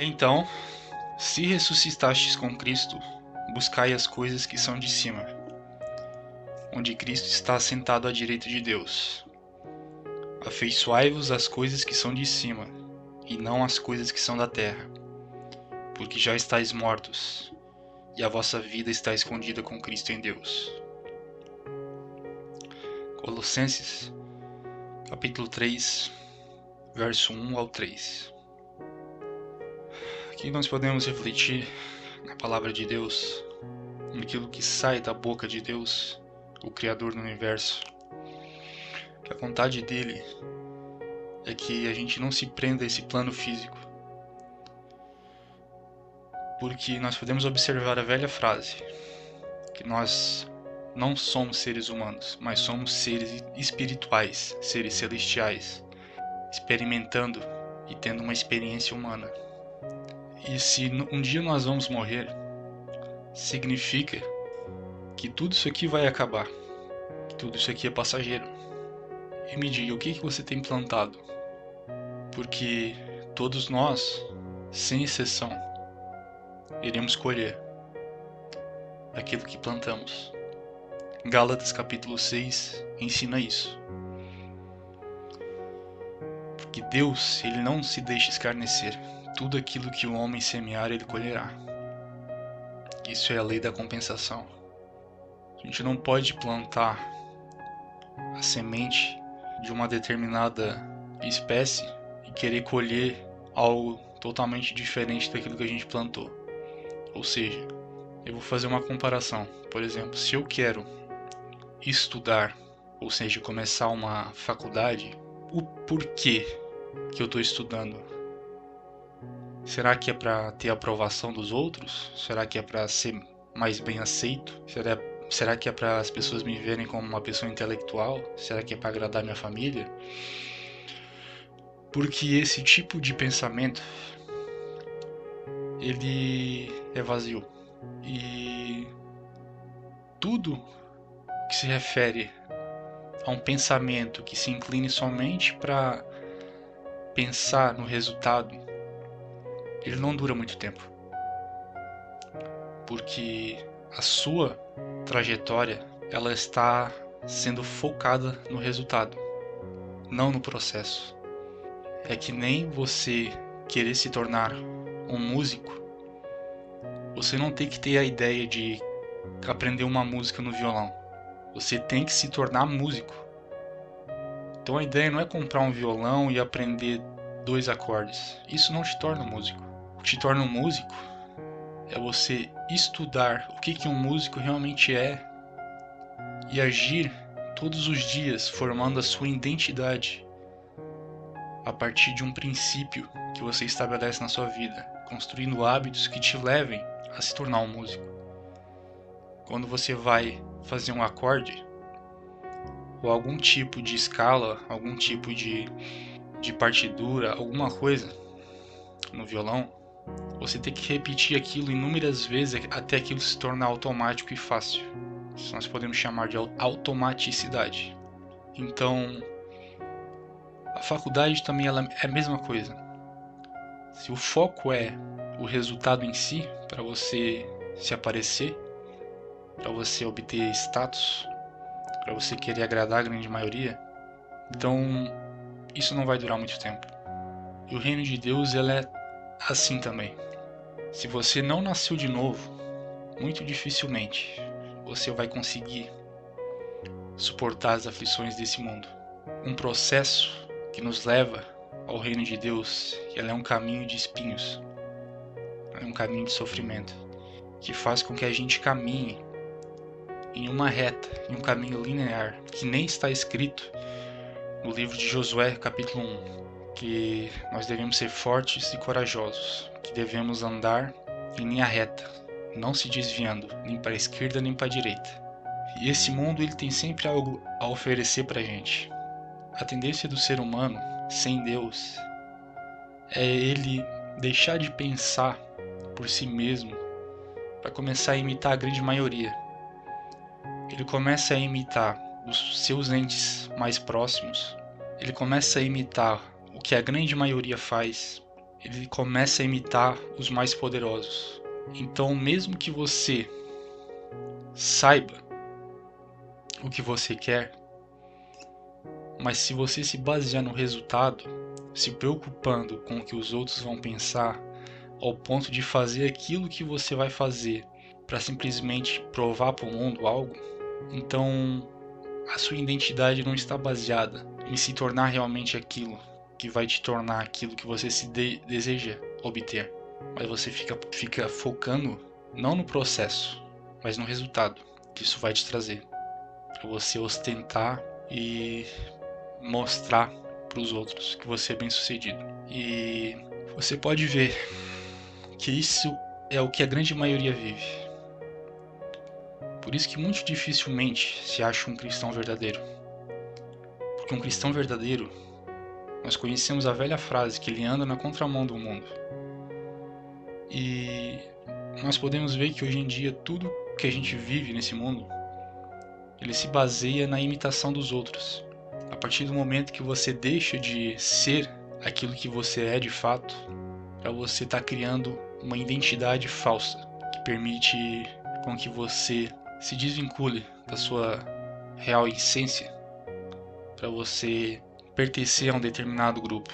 Então, se ressuscitastes com Cristo, buscai as coisas que são de cima, onde Cristo está assentado à direita de Deus. Afeiçoai-vos às coisas que são de cima, e não às coisas que são da terra, porque já estáis mortos, e a vossa vida está escondida com Cristo em Deus. Colossenses, capítulo 3, verso 1 ao 3. Aqui nós podemos refletir na palavra de Deus, naquilo que sai da boca de Deus, o Criador do universo. Que a vontade dele é que a gente não se prenda a esse plano físico. Porque nós podemos observar a velha frase, que nós não somos seres humanos, mas somos seres espirituais, seres celestiais, experimentando e tendo uma experiência humana. E se um dia nós vamos morrer, significa que tudo isso aqui vai acabar, que tudo isso aqui é passageiro. E me diga, o que você tem plantado? Porque todos nós, sem exceção, iremos colher aquilo que plantamos. Gálatas capítulo 6 ensina isso. Porque Deus, ele não se deixa escarnecer. Tudo aquilo que o homem semear, ele colherá. Isso é a lei da compensação. A gente não pode plantar a semente de uma determinada espécie e querer colher algo totalmente diferente daquilo que a gente plantou. Ou seja, eu vou fazer uma comparação. Por exemplo, se eu quero estudar, ou seja, começar uma faculdade, o porquê que eu estou estudando? Será que é para ter a aprovação dos outros? Será que é para ser mais bem aceito? Será que é para as pessoas me verem como uma pessoa intelectual? Será que é para agradar minha família? Porque esse tipo de pensamento, ele é vazio. E tudo que se refere a um pensamento que se incline somente para pensar no resultado, ele não dura muito tempo. Porque a sua trajetória, ela está sendo focada no resultado, não no processo. É que nem você querer se tornar um músico, você não tem que ter a ideia de aprender uma música no violão. Você tem que se tornar músico. Então a ideia não é comprar um violão e aprender 2 acordes. Isso não te torna músico. O que te torna um músico é você estudar o que um músico realmente é e agir todos os dias formando a sua identidade a partir de um princípio que você estabelece na sua vida, construindo hábitos que te levem a se tornar um músico. Quando você vai fazer um acorde ou algum tipo de escala, algum tipo de partidura, alguma coisa no violão, você tem que repetir aquilo inúmeras vezes até aquilo se tornar automático e fácil. Isso nós podemos chamar de automaticidade. Então, a faculdade também ela é a mesma coisa. Se o foco é o resultado em si, para você se aparecer, para você obter status, para você querer agradar a grande maioria, então isso não vai durar muito tempo. E o reino de Deus ele é assim também. Se você não nasceu de novo, muito dificilmente você vai conseguir suportar as aflições desse mundo. Um processo que nos leva ao reino de Deus, ele é um caminho de espinhos, é um caminho de sofrimento, que faz com que a gente caminhe em uma reta, em um caminho linear, que nem está escrito no livro de Josué, capítulo 1, que nós devemos ser fortes e corajosos, que devemos andar em linha reta, não se desviando, nem para a esquerda nem para a direita. E esse mundo ele tem sempre algo a oferecer para a gente. A tendência do ser humano, sem Deus, é ele deixar de pensar por si mesmo para começar a imitar a grande maioria. Ele começa a imitar os seus entes mais próximos, ele começa a imitar o que a grande maioria faz, ele começa a imitar os mais poderosos. Então, mesmo que você saiba o que você quer, mas se você se basear no resultado, se preocupando com o que os outros vão pensar, ao ponto de fazer aquilo que você vai fazer para simplesmente provar para o mundo algo, então a sua identidade não está baseada em se tornar realmente aquilo que vai te tornar aquilo que você se deseja obter, mas você fica focando não no processo, mas no resultado que isso vai te trazer, para você ostentar e mostrar para os outros que você é bem sucedido. E você pode ver que isso é o que a grande maioria vive. Por isso que muito dificilmente se acha um cristão verdadeiro. Porque um cristão verdadeiro, nós conhecemos a velha frase que ele anda na contramão do mundo. E nós podemos ver que hoje em dia tudo que a gente vive nesse mundo, ele se baseia na imitação dos outros. A partir do momento que você deixa de ser aquilo que você é de fato, para você estar criando uma identidade falsa que permite com que você se desvincule da sua real essência para você pertencer a um determinado grupo.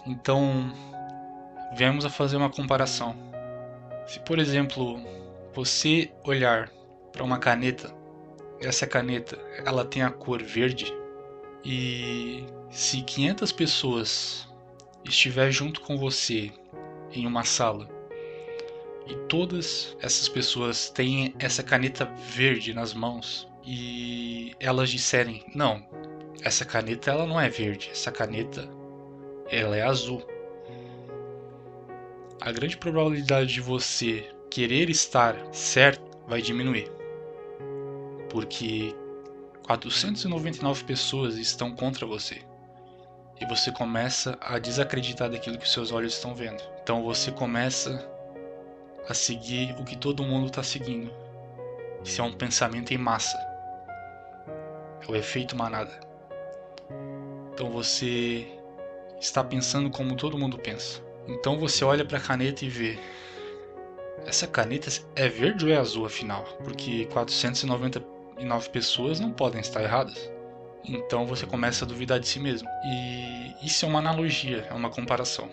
Então, viemos a fazer uma comparação. Se, por exemplo, você olhar para uma caneta, essa caneta ela tem a cor verde, e se 500 pessoas estiver junto com você em uma sala e todas essas pessoas têm essa caneta verde nas mãos e elas disserem, não, essa caneta ela não é verde, essa caneta ela é azul, a grande probabilidade de você querer estar certo vai diminuir, porque 499 pessoas estão contra você. E você começa a desacreditar daquilo que seus olhos estão vendo. Então você começa a seguir o que todo mundo está seguindo. Isso é um pensamento em massa. É o efeito manada. Então você está pensando como todo mundo pensa. Então você olha para a caneta e vê: essa caneta é verde ou é azul afinal? Porque 499 pessoas não podem estar erradas. Então você começa a duvidar de si mesmo. E isso é uma analogia, é uma comparação,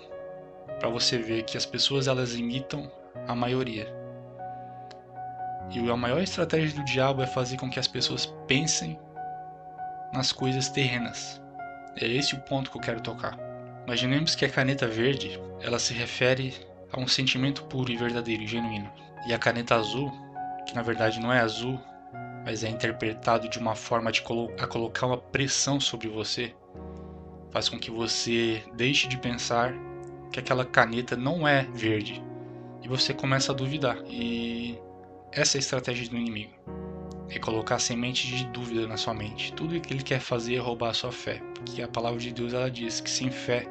para você ver que as pessoas elas imitam a maioria. E a maior estratégia do diabo é fazer com que as pessoas pensem nas coisas terrenas. É esse o ponto que eu quero tocar. Imaginemos que a caneta verde, ela se refere a um sentimento puro e verdadeiro e genuíno. E a caneta azul, que na verdade não é azul, mas é interpretado de uma forma de colocar uma pressão sobre você, faz com que você deixe de pensar que aquela caneta não é verde e você começa a duvidar. E essa é a estratégia do inimigo, é colocar semente de dúvida na sua mente. Tudo o que ele quer fazer é roubar a sua fé, porque a palavra de Deus ela diz que sem fé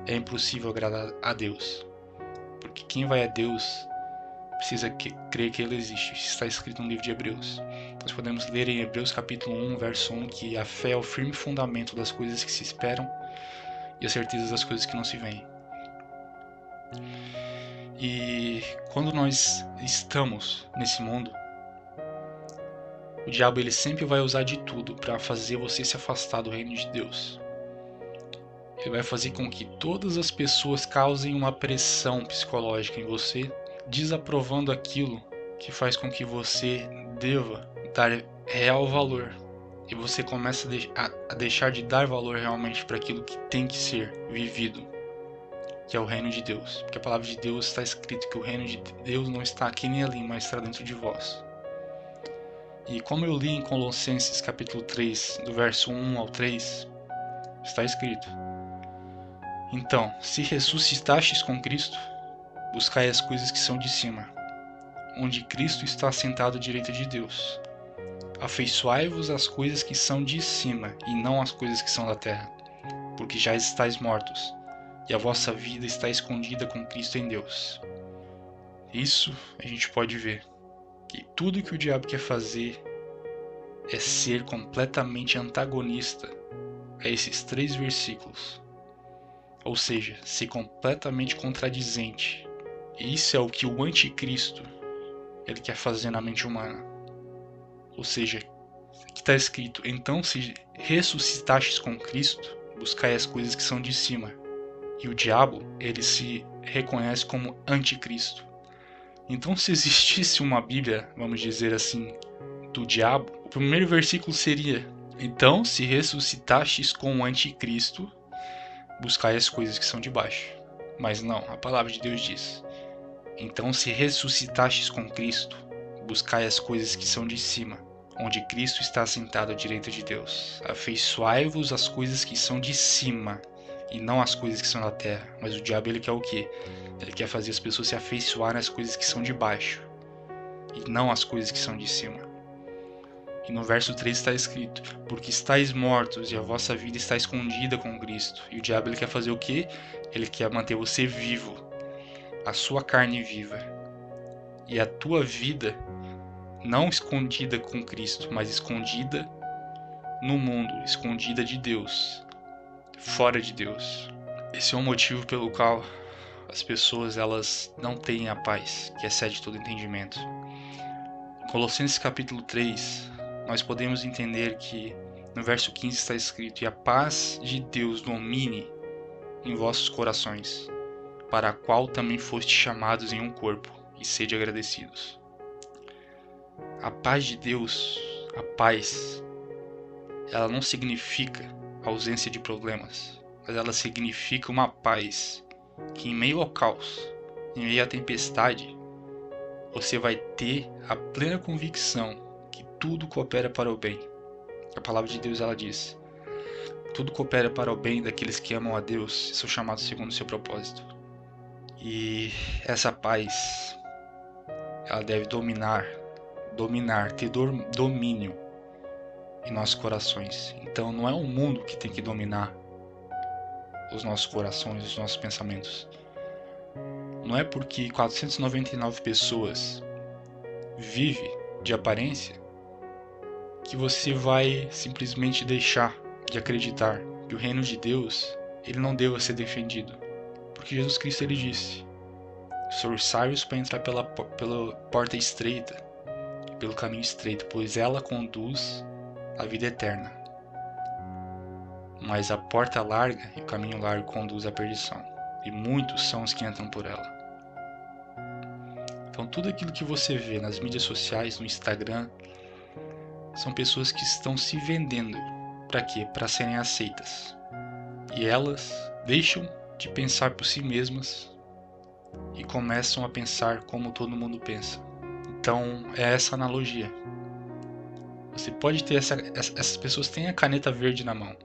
é impossível agradar a Deus, porque quem vai a Deus precisa crer que ele existe. Isso está escrito no livro de Hebreus. Nós podemos ler em Hebreus capítulo 1, verso 1, que a fé é o firme fundamento das coisas que se esperam e a certeza das coisas que não se veem. E quando nós estamos nesse mundo, o diabo ele sempre vai usar de tudo para fazer você se afastar do reino de Deus. Ele vai fazer com que todas as pessoas causem uma pressão psicológica em você, desaprovando aquilo que faz com que você deva dar real valor. E você começa a deixar de dar valor realmente para aquilo que tem que ser vivido, que é o reino de Deus. Porque a palavra de Deus está escrito que o reino de Deus não está aqui nem ali, mas está dentro de vós. E como eu li em Colossenses capítulo 3, do verso 1 ao 3, está escrito: então, se ressuscitastes com Cristo, buscai as coisas que são de cima, onde Cristo está sentado à direita de Deus. Afeiçoai-vos às coisas que são de cima, e não às coisas que são da terra, porque já estáis mortos, e a vossa vida está escondida com Cristo em Deus. Isso a gente pode ver, que tudo que o diabo quer fazer é ser completamente antagonista a esses 3 versículos. ou seja, ser completamente contradizente. E isso é o que o anticristo ele quer fazer na mente humana. Ou seja, que está escrito: então se ressuscitastes com Cristo, buscai as coisas que são de cima. E o diabo, ele se reconhece como anticristo. Então, se existisse uma Bíblia, vamos dizer assim, do diabo, o primeiro versículo seria: então se ressuscitastes com o anticristo, buscai as coisas que são de baixo. Mas não, a palavra de Deus diz: então se ressuscitastes com Cristo, buscai as coisas que são de cima, onde Cristo está assentado à direita de Deus. Afeiçoai-vos às coisas que são de cima, e não às coisas que são da terra. Mas o diabo, ele quer o quê? Ele quer fazer as pessoas se afeiçoarem às coisas que são de baixo, e não às coisas que são de cima. E no verso 3 está escrito: porque estáis mortos e a vossa vida está escondida com Cristo. E o diabo, ele quer fazer o quê? Ele quer manter você vivo, a sua carne viva, e a tua vida não escondida com Cristo, mas escondida no mundo, escondida de Deus, fora de Deus. Esse é o motivo pelo qual as pessoas elas não têm a paz, que excede todo entendimento. Em Colossenses capítulo 3, nós podemos entender que no verso 15 está escrito: e a paz de Deus domine em vossos corações, para a qual também fostes chamados em um corpo, e sede agradecidos. A paz de Deus, a paz, ela não significa ausência de problemas, mas ela significa uma paz que em meio ao caos, em meio à tempestade, você vai ter a plena convicção que tudo coopera para o bem. A palavra de Deus, ela diz: tudo coopera para o bem daqueles que amam a Deus e são chamados segundo o seu propósito. E essa paz, ela deve ter domínio em nossos corações. Então não é o mundo que tem que dominar os nossos corações, os nossos pensamentos. Não é porque 499 pessoas vivem de aparência que você vai simplesmente deixar de acreditar que o reino de Deus ele não deva ser defendido. Porque Jesus Cristo ele disse: esforçai-vos para entrar pela porta estreita, pelo caminho estreito, pois ela conduz à vida eterna. Mas a porta larga e o caminho largo conduz à perdição, e muitos são os que entram por ela. Então tudo aquilo que você vê nas mídias sociais, no Instagram, são pessoas que estão se vendendo. Para quê? Para serem aceitas. E elas deixam de pensar por si mesmas e começam a pensar como todo mundo pensa. Então é essa analogia. Você pode ter essas pessoas têm a caneta verde na mão,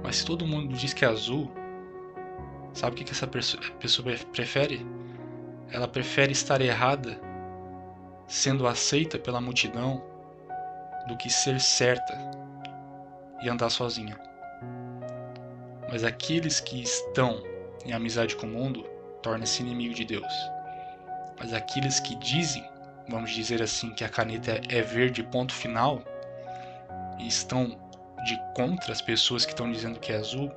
mas se todo mundo diz que é azul, sabe o que essa pessoa prefere? Ela prefere estar errada, sendo aceita pela multidão, do que ser certa e andar sozinha. Mas aqueles que estão em amizade com o mundo tornam-se inimigo de Deus. Mas aqueles que dizem, vamos dizer assim, que a caneta é verde ponto final, e estão de contra as pessoas que estão dizendo que é azul,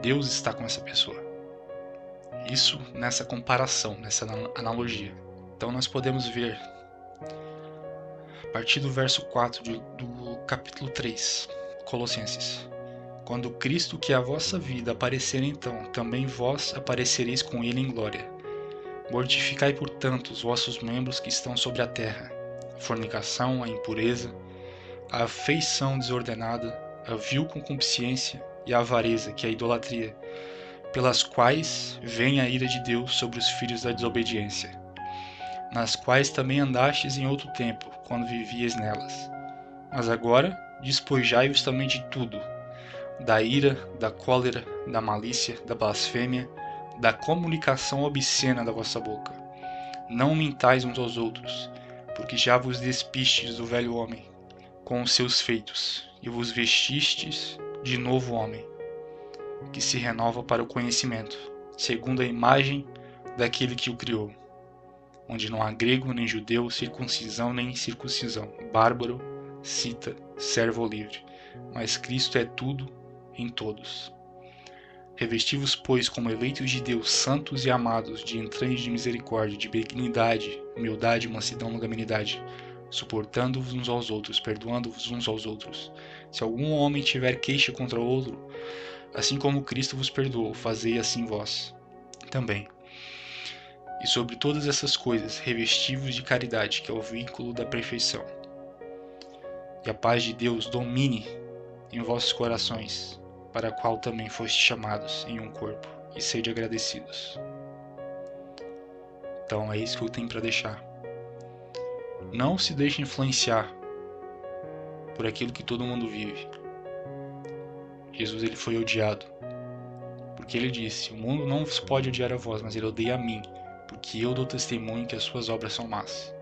Deus está com essa pessoa. Isso nessa comparação, nessa analogia. Então nós podemos ver, a partir do verso 4 do capítulo 3, Colossenses: quando Cristo, que é a vossa vida, aparecer, então também vós aparecereis com ele em glória. Mortificai, portanto, os vossos membros que estão sobre a terra: a fornicação, a impureza, a afeição desordenada, a vil concupiscência e a avareza, que é a idolatria, pelas quais vem a ira de Deus sobre os filhos da desobediência, nas quais também andastes em outro tempo, quando vivíeis nelas. Mas agora despojai-vos também de tudo: da ira, da cólera, da malícia, da blasfêmia, da comunicação obscena da vossa boca. Não mintais uns aos outros, porque já vos despistes do velho homem com os seus feitos, e vos vestistes de novo homem, que se renova para o conhecimento, segundo a imagem daquele que o criou, onde não há grego nem judeu, circuncisão nem incircuncisão, bárbaro, cita, servo ou livre, mas Cristo é tudo em todos. Revesti-vos, pois, como eleitos de Deus, santos e amados, de entranhas de misericórdia, de benignidade, humildade, mansidão, longanimidade, suportando-vos uns aos outros, perdoando-vos uns aos outros. Se algum homem tiver queixa contra outro, assim como Cristo vos perdoou, fazei assim vós também. E sobre todas essas coisas, revesti-vos de caridade, que é o vínculo da perfeição. E a paz de Deus domine em vossos corações, para a qual também fostes chamados em um corpo, e sede agradecidos. Então é isso que eu tenho para deixar. Não se deixe influenciar por aquilo que todo mundo vive. Jesus, ele foi odiado, porque ele disse: o mundo não vos pode odiar a vós, mas ele odeia a mim, porque eu dou testemunho que as suas obras são más.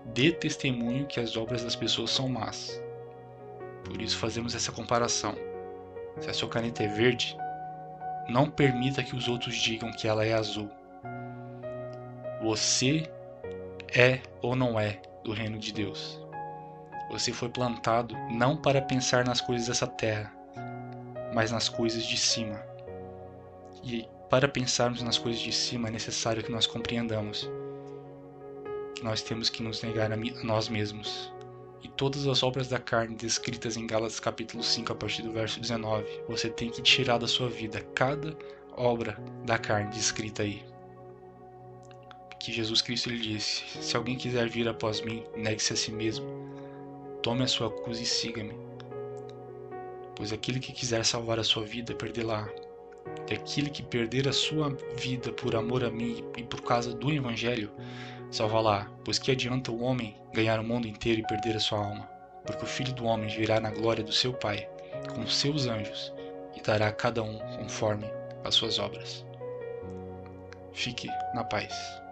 Dê testemunho que as obras das pessoas são más. Por isso fazemos essa comparação. Se a sua caneta é verde, não permita que os outros digam que ela é azul. Você é ou não é do reino de Deus. Você foi plantado não para pensar nas coisas dessa terra, mas nas coisas de cima. E para pensarmos nas coisas de cima é necessário que nós compreendamos que nós temos que nos negar a nós mesmos. E todas as obras da carne descritas em Gálatas capítulo 5, a partir do verso 19, você tem que tirar da sua vida cada obra da carne descrita aí. Que Jesus Cristo lhe disse: se alguém quiser vir após mim, negue-se a si mesmo, tome a sua cruz e siga-me. Pois aquele que quiser salvar a sua vida, perdê-la. E aquele que perder a sua vida por amor a mim e por causa do Evangelho, salvá-la. Pois que adianta o homem ganhar o mundo inteiro e perder a sua alma? Porque o Filho do Homem virá na glória do seu Pai, com seus anjos, e dará a cada um conforme as suas obras. Fique na paz.